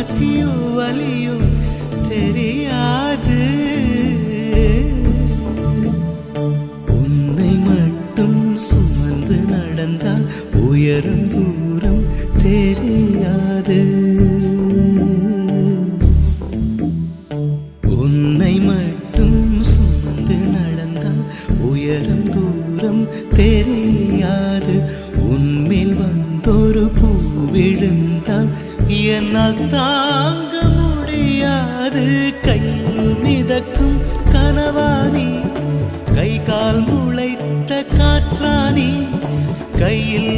பசியோ வலியோ தெரியாது. உன்னை மட்டும் சுமந்து நடந்தால் உயரம் தூரம் தெரியாது. உன்னை மட்டும் சுமந்து நடந்தால் உயரம் தூரம் தெரியாது. உன்மேல் வந்தொரு பூ விழுந்தால் என்னால் தாங்க முடியாது. கையில் மிதக்கும் கனவானி, கை கால் முளைத்த காற்றானி, கையில்